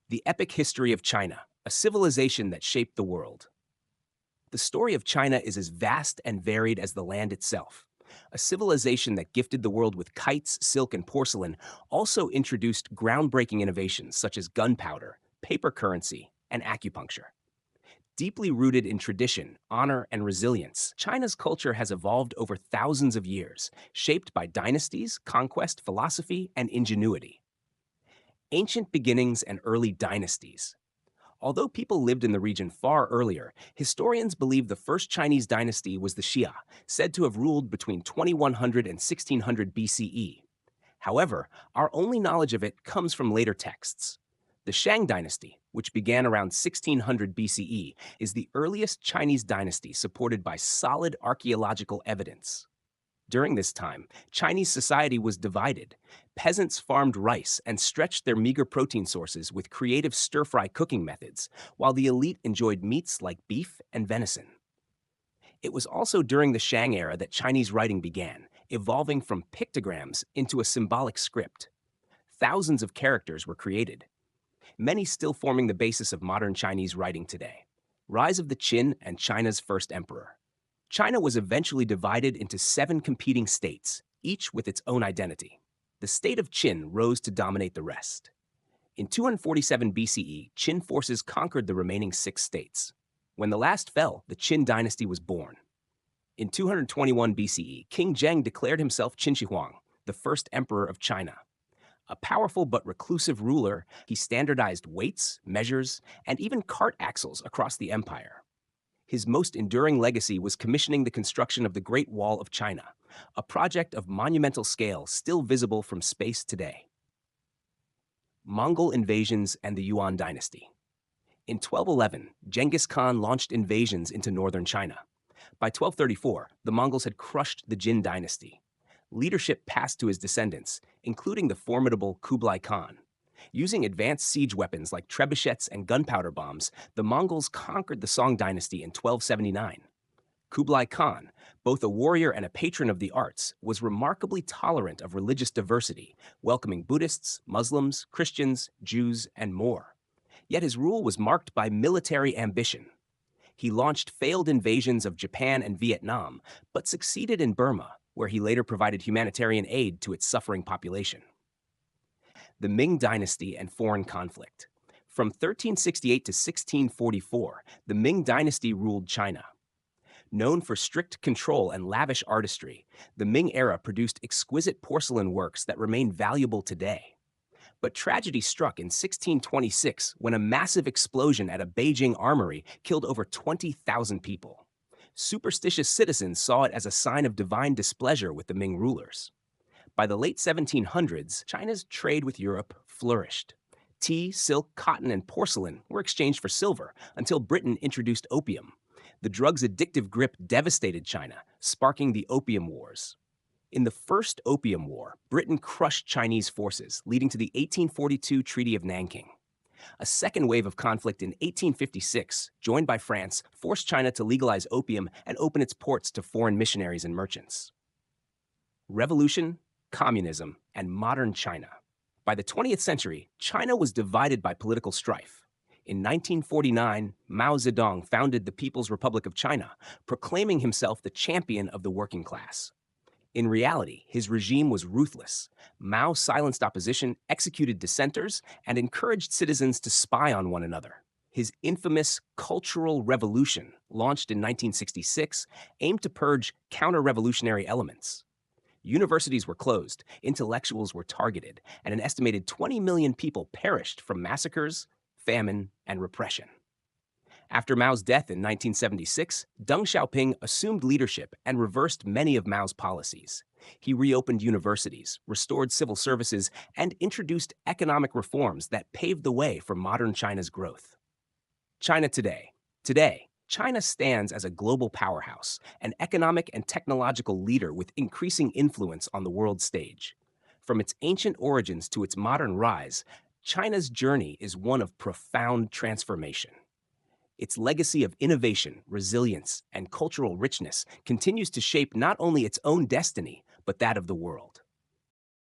The Epic History of China, a civilization that shaped the world. The story of China is as vast and varied as the land itself. A civilization that gifted the world with kites, silk, and porcelain also introduced groundbreaking innovations such as gunpowder, paper currency, and acupuncture. Deeply rooted in tradition, honor, and resilience, China's culture has evolved over thousands of years, shaped by dynasties, conquest, philosophy, and ingenuity. Ancient beginnings and early dynasties. Although people lived in the region far earlier, historians believe the first Chinese dynasty was the Xia, said to have ruled between 2100 and 1600 BCE. However, our only knowledge of it comes from later texts. The Shang dynasty, which began around 1600 BCE, is the earliest Chinese dynasty supported by solid archaeological evidence. During this time, Chinese society was divided. Peasants farmed rice and stretched their meager protein sources with creative stir-fry cooking methods, while the elite enjoyed meats like beef and venison. It was also during the Shang era that Chinese writing began, evolving from pictograms into a symbolic script. Thousands of characters were created, many still forming the basis of modern Chinese writing today. Rise of the Qin and China's first emperor. China was eventually divided into 7 competing states, each with its own identity. The state of Qin rose to dominate the rest. In 247 BCE, Qin forces conquered the remaining 6 states. When the last fell, the Qin dynasty was born. In 221 BCE, King Zheng declared himself Qin Shi Huang, the first emperor of China. A powerful but reclusive ruler, he standardized weights, measures, and even cart axles across the empire. His most enduring legacy was commissioning the construction of the Great Wall of China, a project of monumental scale still visible from space today. Mongol invasions and the Yuan dynasty. In 1211, Genghis Khan launched invasions into northern China. By 1234, the Mongols had crushed the Jin dynasty. Leadership passed to his descendants, including the formidable Kublai Khan. Using advanced siege weapons like trebuchets and gunpowder bombs, the Mongols conquered the Song dynasty in 1279. Kublai Khan, both a warrior and a patron of the arts, was remarkably tolerant of religious diversity, welcoming Buddhists, Muslims, Christians, Jews, and more. Yet his rule was marked by military ambition. He launched failed invasions of Japan and Vietnam, but succeeded in Burma, where he later provided humanitarian aid to its suffering population. The Ming Dynasty and foreign conflict. From 1368 to 1644, the Ming Dynasty ruled China. Known for strict control and lavish artistry, the Ming era produced exquisite porcelain works that remain valuable today. But tragedy struck in 1626 when a massive explosion at a Beijing armory killed over 20,000 people. Superstitious citizens saw it as a sign of divine displeasure with the Ming rulers. By the late 1700s, China's trade with Europe flourished. Tea, silk, cotton, and porcelain were exchanged for silver until Britain introduced opium. The drug's addictive grip devastated China, sparking the Opium Wars. In the First Opium War, Britain crushed Chinese forces, leading to the 1842 Treaty of Nanking. A second wave of conflict in 1856, joined by France, forced China to legalize opium and open its ports to foreign missionaries and merchants. Revolution, communism, and modern China. By the 20th century, China was divided by political strife. In 1949, Mao Zedong founded the People's Republic of China, proclaiming himself the champion of the working class. In reality, his regime was ruthless. Mao silenced opposition, executed dissenters, and encouraged citizens to spy on one another. His infamous Cultural Revolution, launched in 1966, aimed to purge counter-revolutionary elements. Universities were closed, intellectuals were targeted, and an estimated 20 million people perished from massacres, famine, and repression. After Mao's death in 1976, Deng Xiaoping assumed leadership and reversed many of Mao's policies. He reopened universities, restored civil services, and introduced economic reforms that paved the way for modern China's growth. China today. Today, China stands as a global powerhouse, an economic and technological leader with increasing influence on the world stage. From its ancient origins to its modern rise, China's journey is one of profound transformation. Its legacy of innovation, resilience, and cultural richness continues to shape not only its own destiny, but that of the world.